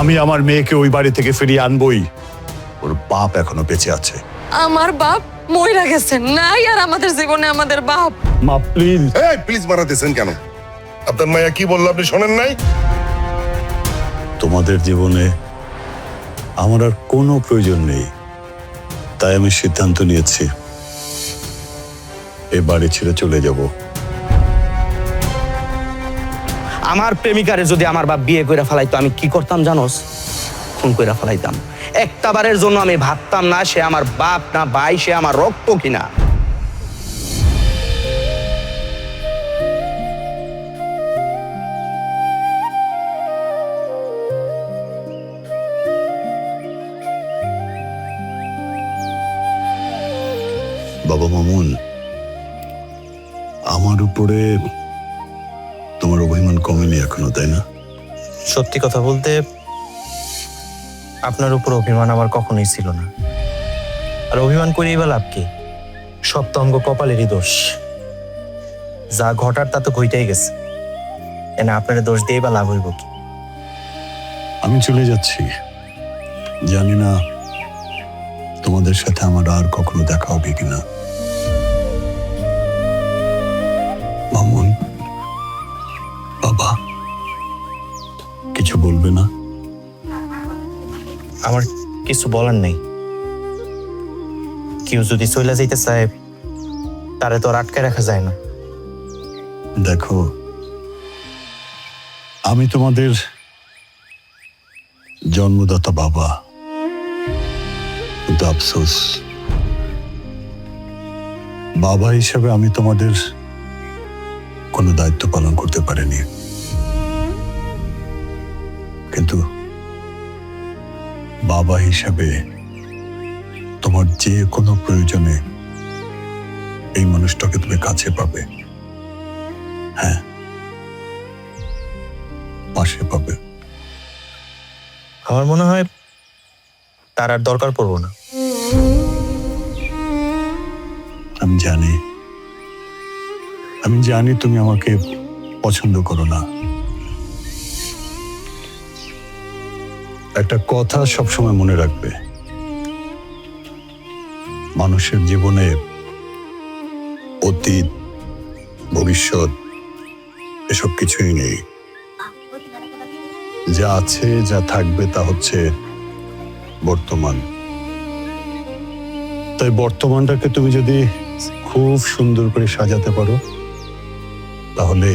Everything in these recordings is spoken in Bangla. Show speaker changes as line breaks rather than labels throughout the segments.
আমি আমার মেয়েকে ওই বাড়ি থেকে ফিরিয়ে আনবই। ওর বাপ এখনো বেঁচে আছে।
আমার বাপ মইরা গেছেন, নাই আর আমাদের জীবনে আমাদের বাপ।
মা প্লিজ।
এই প্লিজ মারাতেছেন কেন? আপনার মায়া কি বললো আপনি শোনেন নাই?
তোমাদের জীবনে আমার আর কোনো প্রয়োজন নেই, তাই আমি সিদ্ধান্ত নিয়েছি এই বাড়ি ছেড়ে চলে যাব।
আমার প্রেমিকারে যদি আমার বাপ বিয়ে করে ফেলাইতো আমি কি করতাম জানোস? খুন করে ফেলাইতাম। একটা বারের জন্য আমি ভাবতাম না সে আমার বাপ না ভাই, সে আমার রক্ত কিনা।
বাবা মামুন, আমার উপরে তোমার অভিমান কমেনি এখনো, তাই না?
সত্যি কথা বলতে আপনার উপর অভিমান আমার কখনোই ছিল না। আর অভিমান করেই বা লাভ কি? সব তো অঙ্গ কপালেরই দোষ। যা ঘটার তা তো ঘইটাই গেছে, এনে আপনার দোষ দিয়ে বা লাভ হইব কি?
আমি চলে যাচ্ছি, জানি না তোমাদের সাথে আমার আর কখনো দেখা হবে কিনা। মামুন, বাবা কিছু বলবে না?
আমার কিছু বলার নেই। কেউ যদি চলে যাইতে চায় তারে তো আর আটকায় রাখা যায় না।
দেখো, আমি তোমাদের জন্মদাতা বাবা, কিন্তু আফসোস বাবা হিসেবে আমি তোমাদের কোনো দায়িত্ব পালন করতে পারিনি। কিন্তু বাবা হিসেবে তোমার যে কোনো প্রয়োজনে এই মানুষটাকে তুমি কাছে পাবে। হ্যাঁ, পাশে পাবে।
আমার মনে হয় তার আর দরকার পড়বো না।
আমি জানি তুমি আমাকে পছন্দ করো না। একটা কথা সবসময় মনে রাখবে, মানুষের জীবনে অতীত ভবিষ্যৎ এসব কিছুই নেই। যা আছে যা থাকবে তা হচ্ছে বর্তমান। তাই বর্তমানটাকে তুমি যদি খুব সুন্দর করে সাজাতে পারো, তাহলে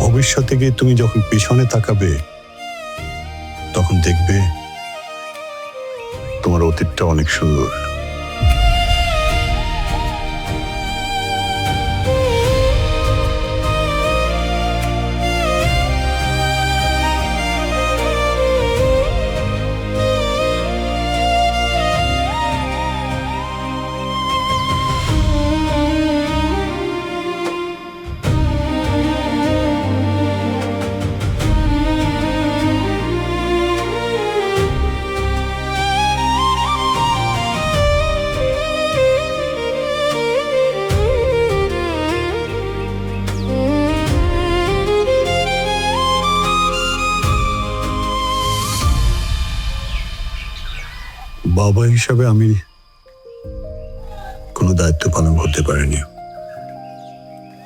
ভবিষ্যতে গিয়ে তুমি যখন পিছনে তাকাবে তখন দেখবে তোমার অতীতটা অনেক সুন্দর। বাবা হিসাবে আমি কোনো দায়িত্ব পালন করতে পারিনি,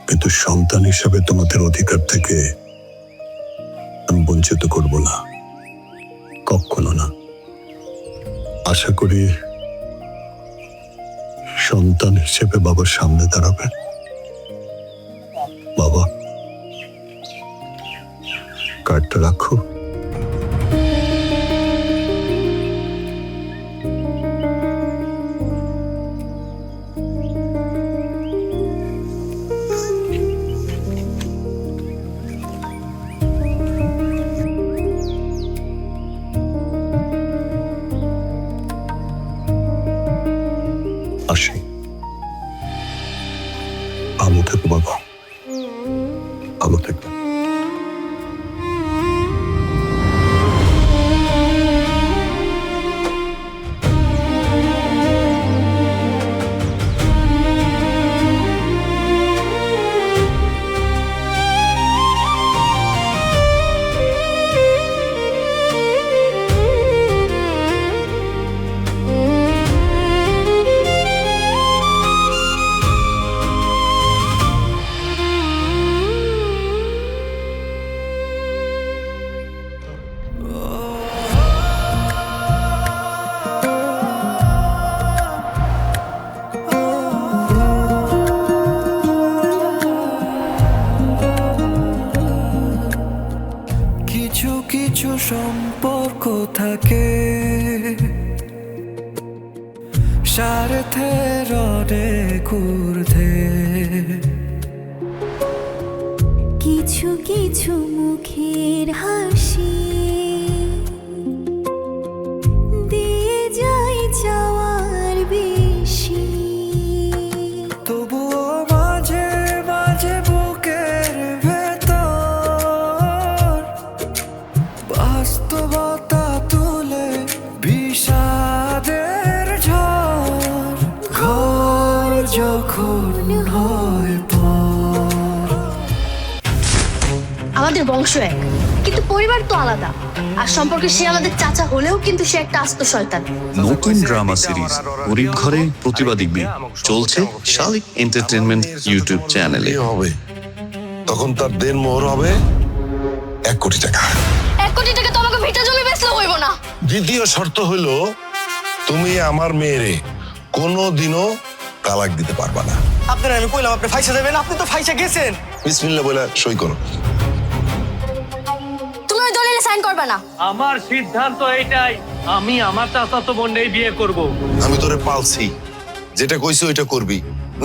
কিন্তু সন্তান হিসাবে তোমাদের অধিকার থেকে আমি বঞ্চিত করব না, কখনো না। আশা করি সন্তান হিসেবে বাবার সামনে দাঁড়াবে। বাবা, কার্ডটা রাখো। আসি, ভালো থেকো বাবা, ভালো থেকো।
ঊর্ধ্বে।
কিছু কিছু মুখের হাসি দিয়ে যাই চাওয়ার বেশি।
তবুও মাঝে মাঝে বুকের ভেতর বাস্তবতা তুলে বিষাদের ঝড়। ঘর যখন হয় পর।
আমাদের বংশ এক, কিন্তু পরিবার তো আলাদা। আর সম্পর্কে সে আমাদের চাচা হলেও কিন্তু সে একটা আস্ত শয়তান।
নতুন ড্রামা সিরিজ গরিব ঘরে প্রতিবাদী মেয়ে চলছে শালিক এন্টারটেইনমেন্ট ইউটিউব চ্যানেলে।
হবে তখন তার দেন মোহর হবে 1 কোটি টাকা।
1 কোটি টাকা তো আমাকে ভিটা জমি বেচলেও হইব না।
দ্বিতীয় শর্ত হইলো তুমি আমার মেয়েরে কোনোদিনও তালাক দিতে পারবা না।
আপনার আমি কইলাম আপনি ফাইসা দেবেন, আপনি তো ফাইসা গেছেন।
বিসমিল্লাহ বলে সই করো।
তুমি ওই দলিলে সাইন করবে না।
আমার সিদ্ধান্ত এইটাই, আমি আমার চাচাতো বোনকেই বিয়ে করব।
আমি তোরে পালছি, যেটা কইছি ওইটা করবি,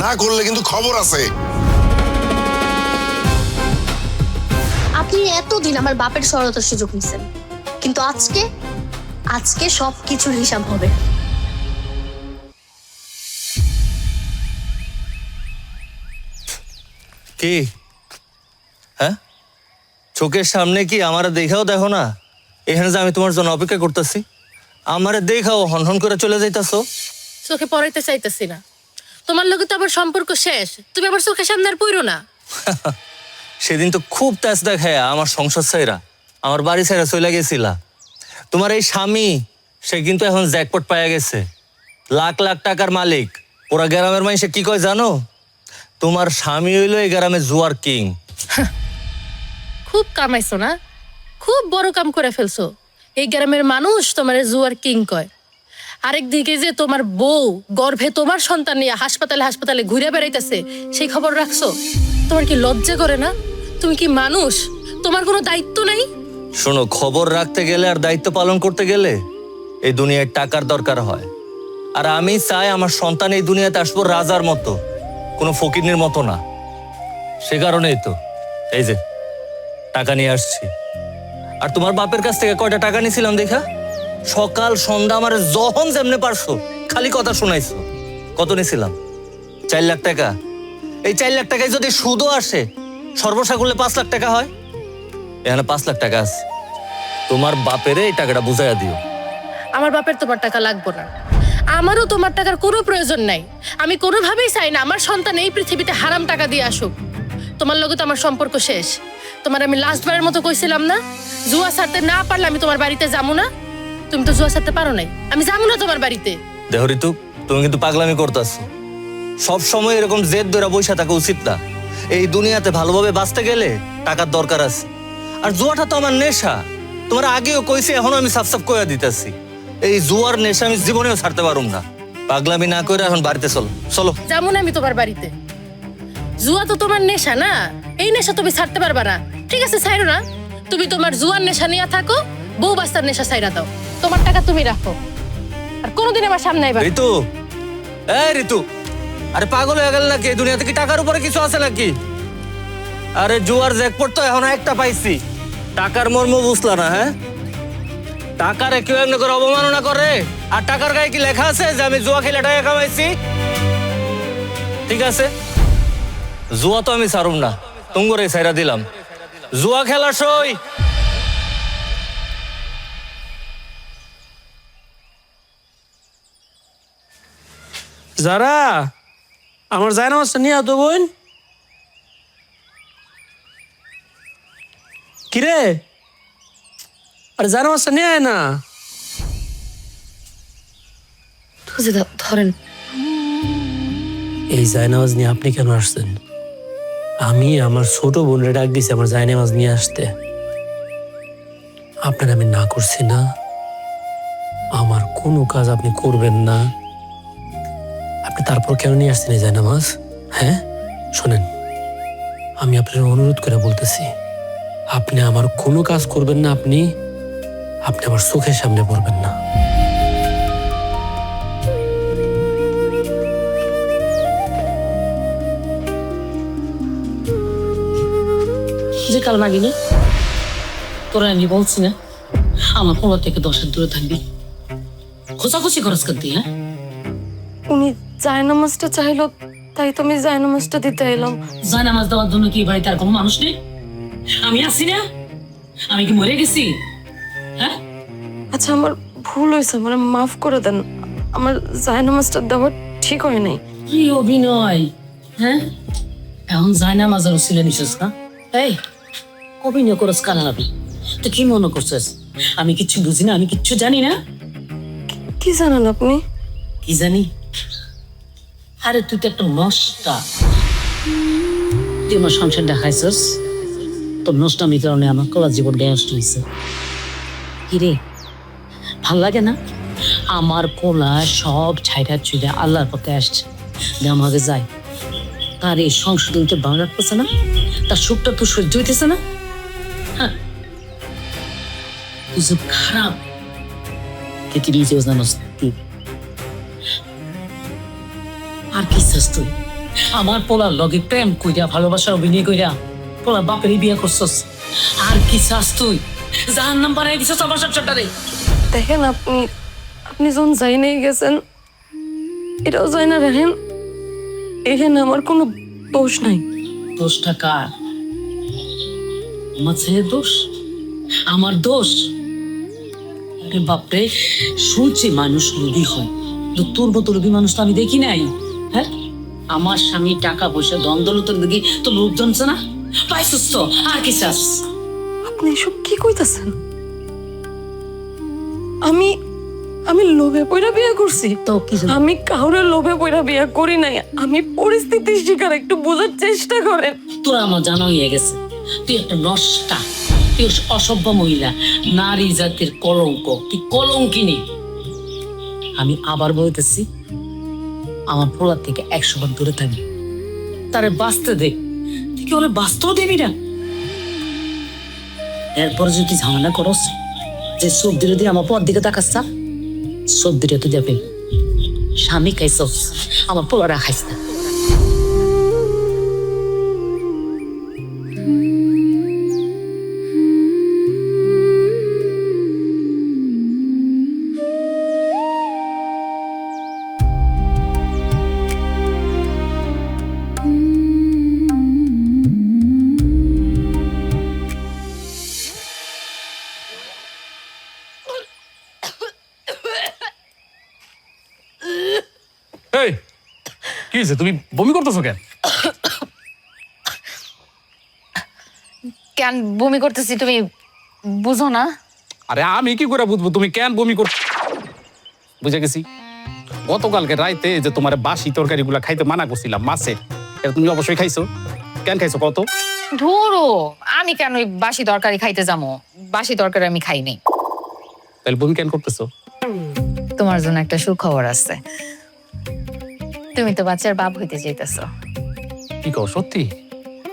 না করলে কিন্তু খবর আছে।
আপনি এতদিন আমার বাপের সরলতার সুযোগ নিছেন, কিন্তু আজকে সব কিছুর হিসাব হবে।
কি হ্যাঁ, চোখের সামনে কি আমারে দেখাও দেখো না? এখানে যে আমি তোমার জন্য অপেক্ষা করতেছি, আমারে দেখাও হনহন করে চলে যাইতাছো।
চোখে পড়াইতে চাইতেছি না, তোমার লগে তো আবার সম্পর্ক শেষ, তুমি আবার চোখের সামনে আর পড়ো না।
সেদিন তো খুব তেজ দেখায় আমার সংসার ছাইরা, আমার বাড়ি ছাইরা চলে গেছিলা। তোমার এই স্বামী সে কিন্তু এখন জ্যাকপট পাইয়া গেছে, লাখ লাখ টাকার মালিক। পুরা গ্রামের মানুষে কি কয় জানো? তোমার স্বামী হইলো এই গ্রামে জুয়ার কিং।
খুব কামাইছো না, খুব বড় কাম করে ফেলছো। এই গ্রামের মানুষ তোমার জুয়ার কিং কয়। আরেকদিকে যে তোমার বউ গর্ভে তোমার সন্তান নিয়ে হাসপাতালে ঘুরে বেড়াইতেছে, সেই খবর রাখছো? তোমার কি লজ্জা করে না? তুমি কি মানুষ? তোমার কোনো দায়িত্ব নাই?
শোনো, খবর রাখতে গেলে আর দায়িত্ব পালন করতে গেলে এই দুনিয়ায় টাকার দরকার হয়। আর আমি চাই আমার সন্তান এই দুনিয়াতে আসবো রাজার মতো, কোনো ফকিরের মতো না। সে কারণেই তো এই যে টাকা নিয়ে আসছি। আর তোমার বাপের কাছ থেকে কয়টা টাকা নিয়েছিলাম দেখা? সকাল সন্ধ্যা আমার যখন যেমনে পারছো খালি কথা শোনাইছো। কত নিয়েছিলাম? 4 লাখ টাকা। এই 4 লাখ টাকায় যদি সুদও আসে, সর্বসা করলে 5 লাখ টাকা হয়। এখানে 5 লাখ টাকা আছে, তোমার বাপেরে এই টাকাটা বুঝাইয়া দিও।
আমার বাপের তোমার টাকা লাগবে না, আমারও তোমার টাকার কোনো প্রয়োজন নাই। আমি কোনোভাবেই চাই না আমার সন্তান এই পৃথিবীতে হারাম টাকা দিয়ে আসুক। তোমার লগে তো আমার সম্পর্ক শেষ। তোমার আমি লাস্টবারের মতো কইছিলাম না, জুয়া ছাড়তে না পারলে আমি তোমার বাড়িতে যাবো না। তুমি তো জুয়া ছাড়তে পারো নাই, আমি যাবো না তোমার বাড়িতে।
দেখো ঋতু, তুমি কিন্তু পাগলামি করতেছো। সব সময় এরকম জেদ ধরে বসে থাকা উচিত না। এই দুনিয়াতে ভালোভাবে বাঁচতে গেলে টাকার দরকার আছে। আর জুয়াটা তো আমার নেশা, তোমার আগেও কইছি, এখনো আমি সাফ সাফ কইয়া দিতেছি। এই জুয়ার নেশা আমি জীবনেও ছাড়তে পারুম না। পাগলামি না করে এখন বাড়িতে চলো। চলো
যাবো না আমি তোমার বাড়িতে। জুয়া তো তোমার নেশা না, এই নেশা তুমি ছাড়তে পারবা না। ঠিক আছে, ছাইরো না। তুমি তোমার জুয়ার নেশা নিয়ে থাকো, বউ বাচ্চার নেশা ছাইরা দাও। তোমার টাকা তুমি রাখো, আর কোনোদিন আমার সামনে আইবা না।
ঋতু, এই ঋতু, আরে পাগল হয়ে গেল নাকি? এই দুনিয়াতে কি টাকার উপরে কিছু আছে নাকি? আরে জুয়ার জ্যাকপট তো এখন একটা পাইছি, টাকার মর্ম বুঝলা না? হ্যাঁ, টাকারে কেউ এমনি করে অবমাননা করে? আর টাকার গায়ে কি লেখা আছে যে আমি জুয়া খেলে টাকা কামাইছি? ঠিক আছে, জুয়া তো আমি ছাড়ুম না, তুঙ্গরে ছাইরা দিলাম। জুয়া খেলা সই।
যারা আমার জায়নামাজটা নিয়ে আতো বোন। কিরে, আরে জায়নামাজটা নিয়ে আয় না।
ধরেন,
এই জায়নামাজ নিয়ে আপনি কেন আসছেন? আমি আমার ছোট বোনের ডাক দিছি আমার জায়নামাজ নিয়ে আসতে। আপনার আমি না করছি না, আমার কোনো কাজ আপনি করবেন না। আপনি তারপর কেন নিয়ে আসছেন এই জায়নামাজ? হ্যাঁ শোনেন, আমি আপনার অনুরোধ করে বলতেছি, আপনি আমার কোনো কাজ করবেন না। আপনি আমার চোখের সামনে পড়বেন না।
বুঝি কাল মাগিনি তোরা আমি বলছি না আমার পোলা থেকে 10 হাত দূরে থাকবি খোঁচাখুচি খরচ করতি হ্যাঁ
উনি জায়নামাজটা চাইলো তাই তো আমি জায়নামাজটা দিতে এলাম।
জায়নামাজ দেওয়ার জন্য কি বাড়িতে আর কোনো মানুষ নেই? আমি আছি না? আমি কি মরে গেছি? হ্যাঁ
আচ্ছা আমার ভুল হয়েছে, আমার মাফ করে দেন। আমার জায়নামাজটা দেওয়া ঠিক হয় নাই।
কি অভিনয় হ্যাঁ এখন জায়নামাজের ছিল নিছিস না? এই অভিনয় করস কাল নাবি তুই কি মনে করছিস আমি কিচ্ছু বুঝি না, আমি কিচ্ছু জানি না?
কি জানেন আপনি?
কি জানি? আরে তুই তো একটা নষ্টা, তুই আমার সংসার দেখাইছিস, তোর নষ্টামির কারণে আমার কলা জীবনটা নষ্ট হয়েছে। কিরে ভাল লাগে না? আমার কোলা সব ছাইটা ছুঁড়ে আল্লাহর পথে আসছে, আমাকে যায় তার এই সংশোধন তো ভালো লাগতেছে না, তার সুখটা তো সহ্য হইতেছে না। হ্যাঁ তুই সব খারাপ কে তুই নিজেও জানোস তুই আর কি চাস তুই? আমার পোলার লগে প্রেম কইরা ভালোবাসার অভিনয় কইরা পোলার বাপেরই বিয়ে করছস, আর কি চাস তুই? জাহান্নাম বানাই দিছস আমার সংসারটারে।
দেখেন আপনি আপনি যখন যাই নিয়ে গেছেন এটাও যাই না রাখেন, এখানে আমার কোনো দোষ নাই।
দোষটা কার? আমার ছেলের দোষ? আমার দোষ? আরে বাপরে শুনছি মানুষ লোভী হয়, কিন্তু তোর মতো লোভী মানুষ তো আমি দেখি নাই। হ্যাঁ আমার স্বামী টাকা পয়সা ধন দৌলতের দিকে তো লোভ জমছে না, পাইছিস তো আর কি চাস?
আপনি এসব কি কইতাছেন? আমি আমি লোভে পয়রা বিয়ে করছি
তো কি
আমি কাউরে লোভে পয়রা বিয়ে করি নাই। আমি পরিস্থিতির শিকার, একটু বোঝার চেষ্টা করেন।
তোরা আমার জানা হয়ে গেছে তুই একটা নষ্টা, তুই অসভ্য মহিলা, নারী জাতির কলঙ্ক, তুই কলঙ্কিনী। আমি আবার বলতেছি আমার পোলার থেকে 100 বার দূরে থাকবি, তারে বাঁচতে দে, তুই কি ওরে বাঁচতেও দেবি না। এরপর যদি ঝামেলা করস যে সব দিলে দিয়ে আমার পর দিকে তাকাচ্ছা, সব দিলে তুই যাবে স্বামী খাইছস, আমার পোলারা খাইস না।
এই কি হয়েছে, তুমি বমি করতেছো কেন?
কেন বমি করতেছি তুমি বুঝো না?
আরে আমি কি করে বুঝবো তুমি কেন বমি কর? বুঝে গেছি, গতকালকে রাইতে যে তোমার বাসি তরকারি গুলা খাইতে মানা করছিলাম মাছের, এটা তুমি অবশ্যই খাইছো। কেন খাইছো কত?
ধরো আমি কেন ওই বাসি তরকারি খাইতে যাবো? বাসি তরকারি আমি খাই নাই।
তাহলে বমি কেন করতেছো?
তোমার জন্য একটা সুখবর আছে, তুমি তো বাচ্চার বাপ হইতে চাইতেছো।
কি কও সত্যি?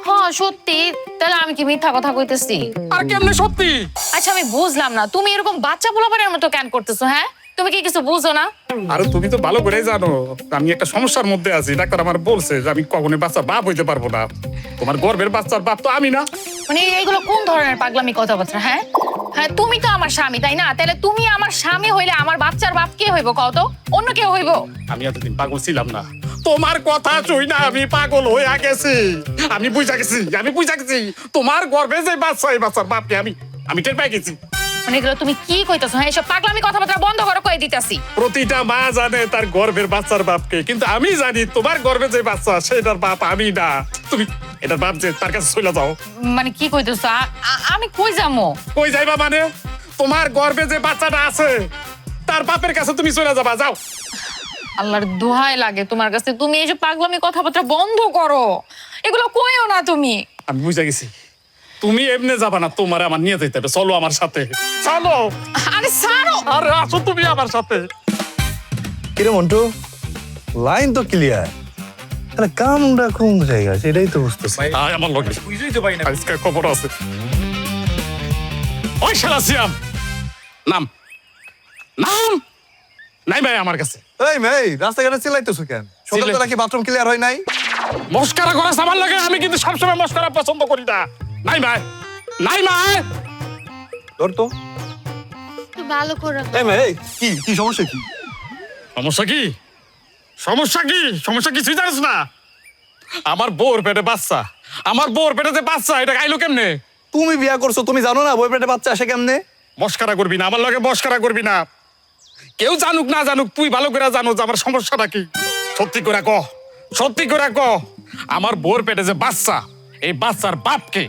হ্যাঁ সত্যি। তাহলে আমি কি মিথ্যা কথা কইতেছি?
আর কেমনে সত্যি?
আচ্ছা আমি বুঝলাম না তুমি এরকম বাচ্চা পোলাপানের মতো কেন করতেছো? হ্যাঁ তুমি কি কিছু বুঝো না?
আরে তুমি তো ভালো করেই জানো আমি একটা সমস্যার মধ্যে আছি। ডাক্তার আমার বলছে যে আমি কখনোই বাচ্চার বাপ হইতে পারবো না। তোমার গর্ভের বাচ্চার বাপ তো আমি না।
মানে এইগুলো কোন ধরনের পাগলামি কথাবার্তা? হ্যাঁ হ্যাঁ তুমি তো আমার স্বামী তাই না? তাহলে তুমি আমার স্বামী হইলে আমার বাচ্চার বাপ কে হইব কও তো? অন্য কেউ হইব?
আমি এতদিন পাগল ছিলাম না, তোমার কথা শুই না আমি পাগল হয়ে গেছি। আমি বুঝা গেছি তোমার গর্ভে যে বাচ্চা, এই বাচ্চার বাপকে আমি টের পাই গেছি।
মানে এগুলো তুমি কি কইতাছো? হ্যাঁ এসব পাগলামি কথাবার্তা বন্ধ করো, কই দিতাছি।
প্রতিটা মা জানে তার গর্ভের বাচ্চার বাপকে, কিন্তু আমি জানি তোমার গর্ভে যে বাচ্চা সেটার বাপ আমি না। তুমি এটার বাপ যে তার কাছে চলে যাও।
মানে কি কইতাছো? আমি কই যামু?
কই যাইবা মানে? তোমার গর্ভে যে বাচ্চাটা আছে তার বাপের কাছে তুমি চলে যাবা, যাও।
আল্লাহর দোহাই লাগে তোমার কাছে, তুমি এইসব পাগলামি কথাবার্তা বন্ধ করো, এগুলো কইও না তুমি।
আমি বুঝা গেছি তুমি এমনি যাবা না, তোমার আমার নিয়ে যেতে হবে। চলো আমার সাথে, চলো।
আরে ছাড়ো।
আরে আসো তুমি আমার সাথে।
কিরে মন্টু, লাইন তো ক্লিয়ার, তাহলে কামটা কোন জায়গা সেটাই তো বুঝতেছি।
আয় আমার লগে, বুঝেই তো পাই না আজকে খবর আছে। ওই শালা সিয়াম, নাম নাই ভাই আমার কাছে।
এই মেই, রাস্তাঘাটে চিল্লাইতেছো কেন? সকালবেলা কি বাথরুম ক্লিয়ার হয় নাই?
মস্কারা করা সামান লাগে, আমি কিন্তু সবসময় মস্কারা পছন্দ করি না। নাই ভাই নাই ভাই
ধর তো।
ভালো করে
কি কি সমস্যা কি?
সমস্যা কি সমস্যা কি সমস্যা কিছুই জানিস না? আমার বউর পেটে বাচ্চা, আমার বউর পেটে যে বাচ্চা এটা খাইলো কেমনে?
তুমি বিয়া করছো, তুমি জানো না বই পেটে বাচ্চা আসে কেমনে?
মস্কারা করবি না, আমার লগে মস্কারা করবি না। কেউ জানুক না জানুক, তুই ভালো করে জানো যে আমার সমস্যাটা কি। সত্যি করে ক, সত্যি করে ক, আমার বউর পেটে যে বাচ্চা, এই বাচ্চার বাপকে।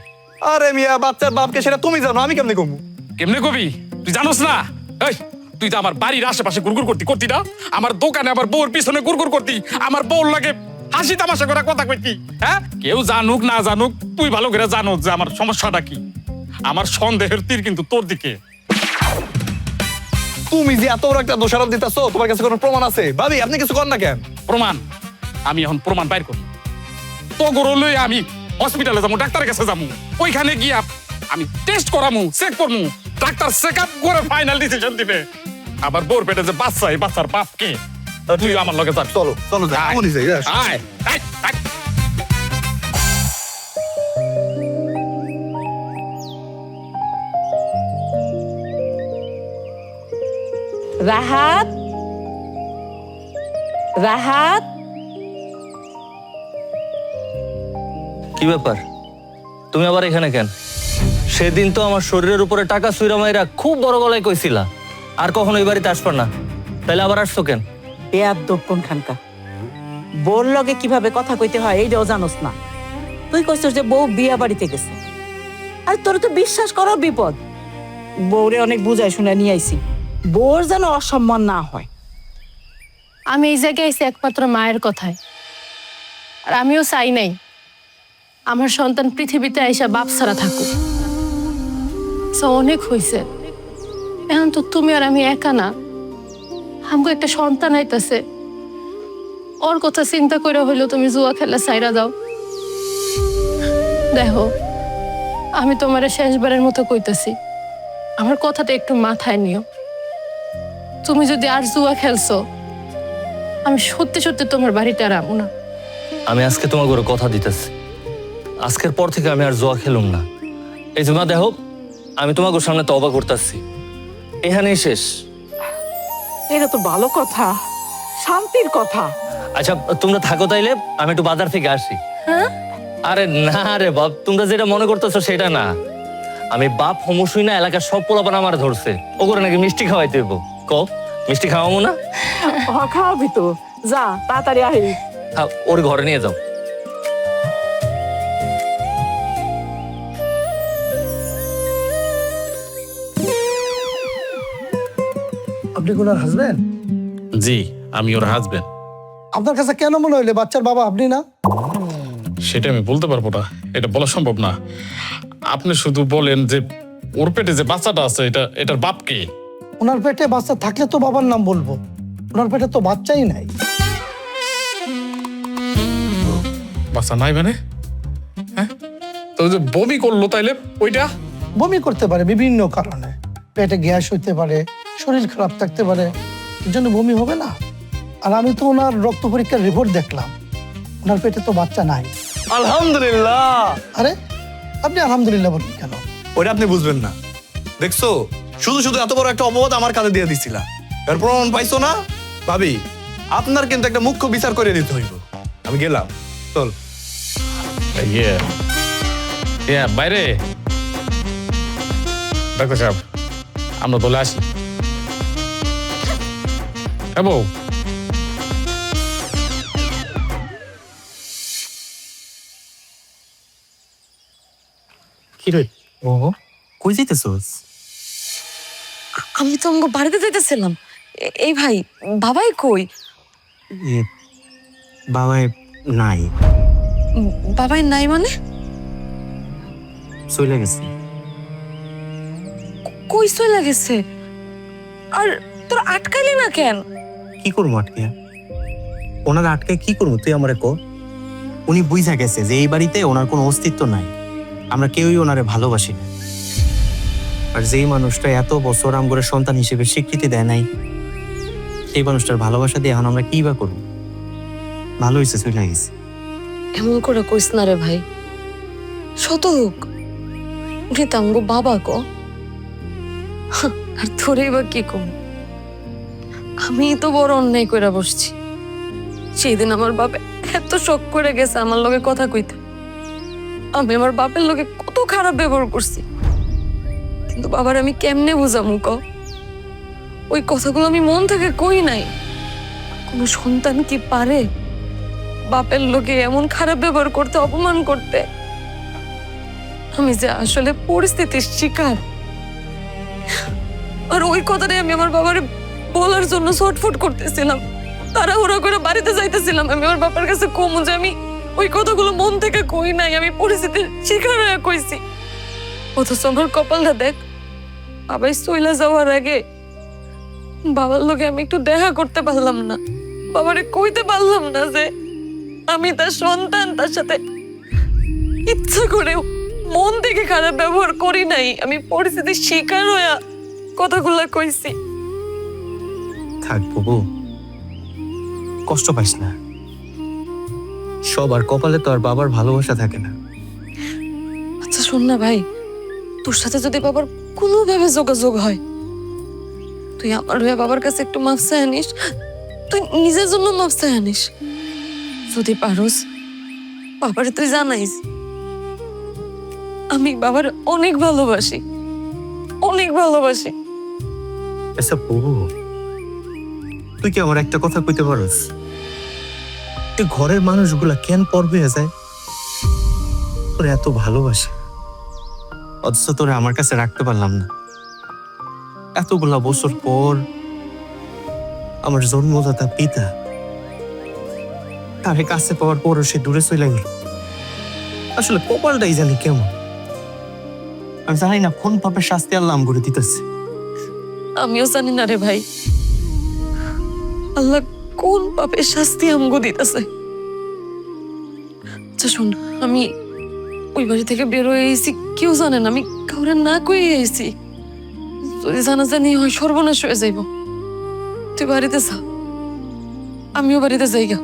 আরে মিয়া, বাচ্চার বাপকে সেটা তুমি জানো, আমি কেমনে কমু?
কেমনে কবি? তুই জানোস না? এই তুই তো আমার বাড়ির আশেপাশে গুড়গুড় করতি না? আমার দোকানে আমার বউর পিছনে গুড়গুড় করতি, আমার বউর লাগে হাসি তামাশা করে কথা কইতি। হ্যাঁ, কেউ জানুক না জানুক, তুই ভালো করে জানো যে আমার সমস্যাটা কি। আমার সন্দেহের তীর কিন্তু তোর দিকে।
তুমি যে এত বড় একটা দোষারোপ দিতেছো, তোমার কাছে কোনো প্রমাণ আছে? ভাবি, আপনি কিছু করেন না কেন?
প্রমাণ? আমি এখন প্রমাণ বাইর করি। তো গরুলই আমি হসপিটালে যাবো, ডাক্তারের কাছে যাবো, ওইখানে গিয়া আমি টেস্ট করামু, চেক করমু, ডাক্তার চেক আপ করে ফাইনাল ডিসিশন দিবে। আবার বোর পেটে যে বাচ্চা, এই বাচ্চার বাপ কে? তুই আমার লগে যা।
চলো চলো যাই, এমনই যাই।
আয় আয় আয়।
রাহাত, রাহাত,
কি ব্যাপার? তুমি আবার এখানে কেন? সেদিন তো আমার শরীরের উপরে টাকা সুইরা মাইরা খুব বড় গলায় কইছিলা আর কখনো এই বাড়িতে আসবা না, তাইলে আবার আসছো কেন?
বেয়াদব কোনখানকা। বউর লগে কিভাবে কথা কইতে হয় এইটাও জানোস না? তুই কইছিস যে বউ বিয়া বাড়িতে গেছে, আর তোর তো বিশ্বাস করার বিপদ। বউরে অনেক বুঝাই শুনে নিয়ে আইছি, বউর যেন অসম্মান না হয়।
আমি এই জায়গায় আইছি একমাত্র মায়ের কথায়, আর আমিও চাই নাই আমার সন্তান পৃথিবীতে আইসা বাপ ছাড়া থাকুক। অনেক হয়েছে, এখন তো তুমি আর আমি একা না, আমাকে একটা সন্তান আইতাছে। ওর কথা চিন্তা করে হইলো তুমি জুয়া খেলা সাইরা দাও। দেখো, আমি তোমারে শেষবারের মতো কইতাছি, আমার কথাটা একটু মাথায় নিও। তুমি যদি আর জুয়া খেলছো, আমি সত্যি সত্যি তোমার বাড়িতে আর আমু না।
আমি আজকে তোমার করে কথা দিতেছি, আজকের পর থেকে আমি আর জুয়া খেলুম না। এই জমা দেখো, আমি তোমাকে সামনে তওবা করতেছি, এখানেই শেষ।
এটা তো ভালো কথা, শান্তির কথা।
আচ্ছা তোমরা থাকো, তাইলে আমি একটু বাজার থেকে আসি। আরে না রে বাপ, তোমরা যেটা মনে করতেছো সেটা না। আমি বাপ হমুসুই না, এলাকার সব পোলাপান আমার ধরছে, ও করে নাকি মিষ্টি খাওয়াইতে হইব। কও, মিষ্টি খাওয়াবো না?
খাওয়াবি তো, যা তাড়াতাড়ি আহি।
ওর ঘরে নিয়ে যাও।
আপনি কোন হাজবেন্ড?
জি, আমি ওর হাজবেন্ড।
আপনার কাছে কেন মনে হইলে বাচ্চার বাবা আপনি না?
সেটা আমি বলতে পারবো না, এটা বলা সম্ভব না। আপনি শুধু বলেন যে ওর পেটে যে বাচ্চাটা আছে, এটার বাপ কে?
ওনার পেটে বাচ্চা থাকলে তো বাবার নাম বলবো, ওনার পেটে তো বাচ্চাই নাই।
বাচ্চা নাই মানে? হ্যাঁ, তো যে বমি করলো তাইলে ওইটা?
বমি করতে পারে বিভিন্ন কারণে, পেটে গ্যাস হইতে পারে, শরীর খারাপ থাকতে পারে, এর জন্য বমি হবে না। আর আমি তো ওনার রক্ত পরীক্ষার রিপোর্ট দেখলাম, ওনার পেটে তো বাচ্চা নাই।
আলহামদুলিল্লাহ।
আরে আপনি আলহামদুলিল্লাহ বলেন কেন?
ওইটা আপনি বুঝবেন না। দেখছো, শুধু শুধু এত বড় একটা অপবাদ আমার কাঁধে দিয়ে দিছিলা, এর প্রমাণ পাইছো না? ভাবি, আপনার কিন্তু একটা মুখ্য বিচার করে দিতে হইব। আমি গেলাম, চল।
বাইরে ডাক্তার সাহেব, আমরা বলে আসি। হ্যাঁ বউ,
কি রে? ও কই যাইতেছস?
আমি তো আমাকে বাড়িতে যাইতেছিলাম। এই ভাই, বাবাই কই?
বাবাই নাই।
বাবাই নাই মানে?
চলে গেছে।
কই চলে গেছে? আর তোর আটকাইলি না কেন?
কি করবো আটকে? ওনার আটকে কি করবো তুই আমারে কো? উনি বুঝা গেছে যে এই বাড়িতে ওনার কোনো অস্তিত্ব নাই, আমরা কেউই ওনারে ভালোবাসি না। আর যেই মানুষটা এত বছর আমগরে সন্তান হিসেবে স্বীকৃতি দেয় নাই, সেই মানুষটার ভালোবাসা দিয়ে এখন আমরা কি বা করবো? ভালো হয়েছে চলে গেছে।
এমন করে কইস না রে ভাই, শত হোক উনি তো আমগো বাবা গো। আর তোরে বা কি কম, আমি তো বড় অন্যায় করে বসছি। সেই দিন আমার বাপে এত শখ করে গেছে আমার লগে কথা কইতে, আমি আমার বাপের লগে কত খারাপ ব্যবহার করছি। কিন্তু বাবার আমি কেমনে বুঝামু ক? ওই কথাগুলো আমি মন থেকে কই নাই। কোনো সন্তান কি পারে বাপের লোকে এমন খারাপ ব্যবহার করতে, অপমান করতে? আমি যে আসলে পরিস্থিতির শিকার। আর ওই কথাটাই আমি আমার বাবারে বলার জন্য ছটফট করতেছিলাম, তাড়াহুড়ো করে বাড়িতে যাইতেছিলাম। আমি আমার বাবার কাছে কমু যে আমি ওই কথাগুলো মন থেকে কই নাই, আমি পরিস্থিতির শিকার হয়ে কইছি। অথচ আমার কপালটা দেখ, বাবাই চইলা যাওয়ার আগে বাবার লোকে আমি একটু দেখা করতে পারলাম না, বাবারে কইতে পারলাম না যে আমি তার সন্তান, তার সাথে ইচ্ছা করে মন থেকে খারাপ ব্যবহার করি নাই। আমি পরিস্থিতির শিকার হয়ে কথাগুলা কইছি।
থাক বাবু, কষ্ট পাইস না। সবার কপালে তো আর বাবার ভালোবাসা থাকে না।
আচ্ছা শোন না ভাই, তোর সাথে যদি বাবার কোনোভাবে যোগাযোগ হয়, তুই আমার হয়ে বাবার কাছে একটু মাফ চাই আনিস। তুই নিজের জন্য মাফ চাই আনিস। যদি পারোস বাবারে তুই জানাইস আমি বাবার অনেক ভালোবাসি, অনেক ভালোবাসি।
আচ্ছা বাবু, তুই কি আমার একটা কথা কইতে পারস? তুই ঘরের মানুষগুলা কেন পর হয়ে যায়? তোর এত ভালোবাসে, অথচ তোরে আমার কাছে রাখতে পারলাম না। এতগুলা বছর পর আমার জন্মদাতা পিতা, তারে কাছে পাওয়ার পরও সে দূরে চলে গেল। আসলে কপালটাই জানি কেমন। আমি জানি না কোন পাপের শাস্তি আল্লাহ করে দিতেছে।
আমিও জানি না রে ভাই, আল্লাহ কোন পাপের শাস্তি আমগো দিতেছে। আচ্ছা শোন, আমি ওই বাড়ি থেকে বের হয়ে এসেছি, কেউ জানে না, আমি কাউরে না কয়ে এসেছি। যদি জানাজানি হয় সর্বনাশ হয়ে যাইব। তুই বাড়িতে যা, আমিও বাড়িতে যাই গা।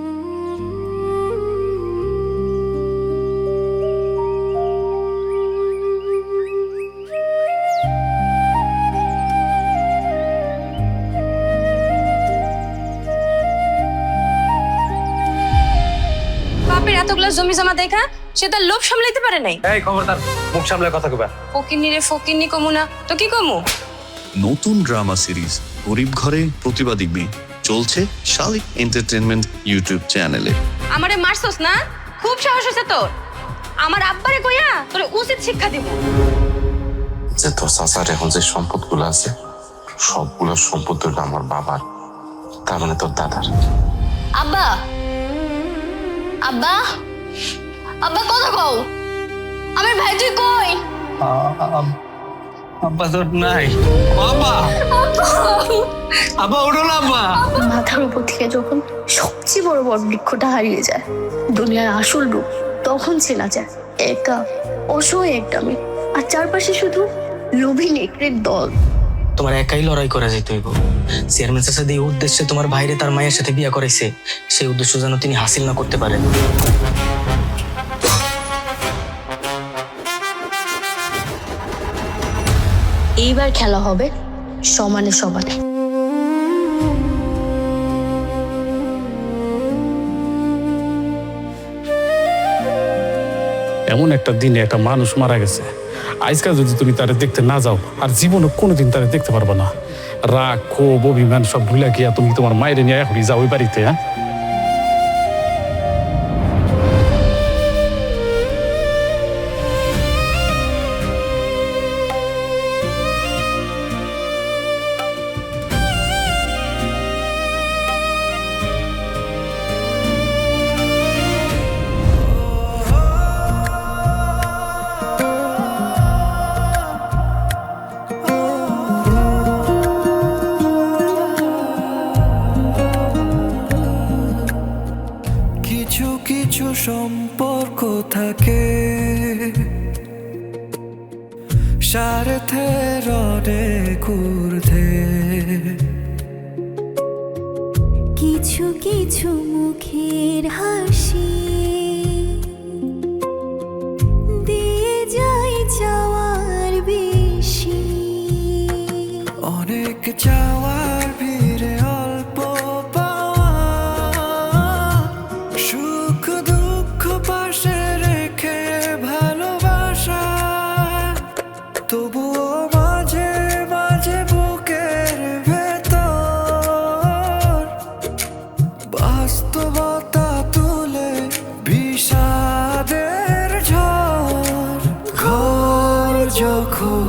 বাপের এতগুলো জমি জমা দেখা সে তার লোভ সামলাইতে পারে নাই।
এই খবরদার, মুখ সামলায় কথা কইবা।
ফকিন্নি রে ফকিন্নি কমু না তো কি কমু?
নতুন ড্রামা সিরিজ গরিব ঘরে প্রতিবাদী মেয়ে চলছে শালিক এন্টারটেনমেন্ট ইউটিউব চ্যানেলে।
আমারে মারছস না? খুব সাহস হইছে তোর। আমার আব্বারে কইয়া তোরে উচিত শিক্ষা দিব।
যে তোর চাচার এখন যে সম্পদগুলো আছে, সবগুলো সম্পদ হলো আমার বাবার, তার মানে তোর দাদার।
আব্বা, আব্বা, আব্বা কথা কও। আমার ভাই তুই কই?
আব্বা তোর নাই। আব্বা, আব্বা ওঠো না আব্বা।
মাথার উপর থেকে যখন সবচেয়ে বড় বড় বৃক্ষটা হারিয়ে যায়, দুনিয়ার আসল রূপ তখন চেনা যায়। একা অসহায় একটা মেয়ে, আর চারপাশে শুধু লোভী নেকড়ের দল।
তোমার একাই লড়াই করা যেতে হইব। চেয়ারম্যান চাচা এই উদ্দেশ্যে তোমার ভাইরে তার মায়ের সাথে বিয়ে করাইছে, সেই উদ্দেশ্য যেন তিনি হাসিল না করতে পারেন।
এইবার খেলা হবে সমানে সমানে।
এমন একটা দিনে একটা মানুষ মারা গেছে, আজকাল যদি তুমি তারে দেখতে না যাও, আর জীবনে কোনোদিন তারে দেখতে পারবে না। রাগ, ক্ষোভ, অভিমান সব ভুলে গিয়া তুমি তোমার মায়ের নিয়ে এখনই যাও ওই বাড়িতে। হ্যাঁ,
কিছু কিছু সম্পর্ক থাকে স্বার্থের অনেক ঊর্ধ্বে,
কিছু কিছু মুখের হাসি দিয়ে যায় চাওয়ার
অনেক চাওয়ার ভিড়ে অল্প পাওয়া, সুখ দুঃখ পাশে রেখে ভালোবাসা, তবুও মাঝে মাঝে বুকের ভেতর বাস্তবতা তুলে বিষাদের ঝড়। ঘর যখন